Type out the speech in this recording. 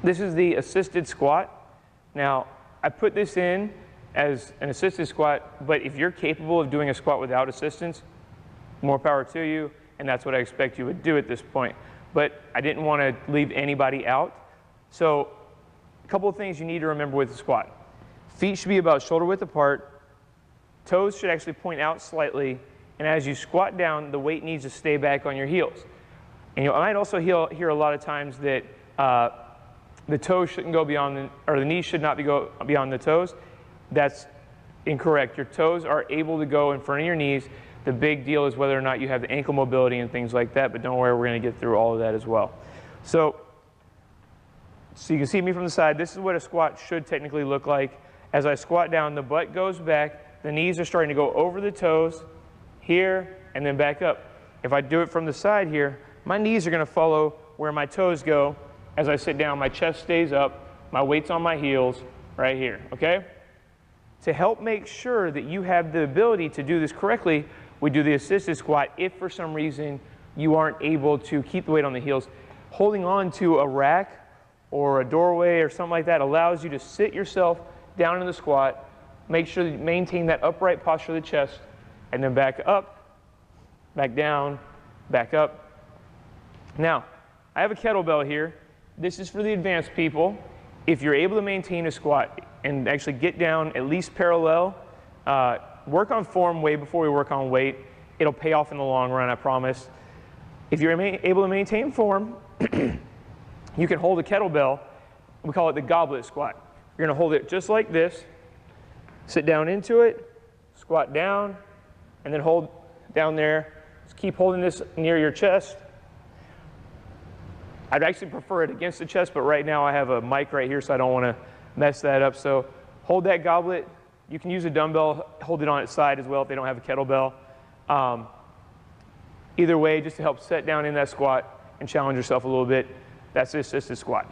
This is the assisted squat. Now, I put this in as an assisted squat, but if you're capable of doing a squat without assistance, more power to you, and that's what I expect you would do at this point. But I didn't want to leave anybody out. So a couple of things you need to remember with the squat. Feet should be about shoulder width apart. Toes should actually point out slightly. And as you squat down, the weight needs to stay back on your heels. And you might also hear a lot of times that the toes shouldn't go beyond, or the knees should not go beyond the toes. That's incorrect. Your toes are able to go in front of your knees. The big deal is whether or not you have the ankle mobility and things like that, but don't worry, we're going to get through all of that as well. So you can see me from the side. This is what a squat should technically look like. As I squat down, the butt goes back. The knees are starting to go over the toes, here, and then back up. If I do it from the side here, my knees are going to follow where my toes go. As I sit down, my chest stays up, my weight's on my heels right here, okay? To help make sure that you have the ability to do this correctly, we do the assisted squat. If for some reason you aren't able to keep the weight on the heels, holding on to a rack or a doorway or something like that allows you to sit yourself down in the squat, make sure that you maintain that upright posture of the chest, and then back up, back down, back up. Now, I have a kettlebell here. This is for the advanced people. If you're able to maintain a squat and actually get down at least parallel, work on form way before we work on weight. It'll pay off in the long run, I promise. If you're able to maintain form, you can hold a kettlebell. We call it the goblet squat. You're going to hold it just like this, sit down into it, squat down, and then hold down there. Just keep holding this near your chest. I'd actually prefer it against the chest, but right now I have a mic right here, so I don't want to mess that up. So hold that goblet. You can use a dumbbell, hold it on its side as well if they don't have a kettlebell. Either way, just to help set down in that squat and challenge yourself a little bit. That's the assisted squat.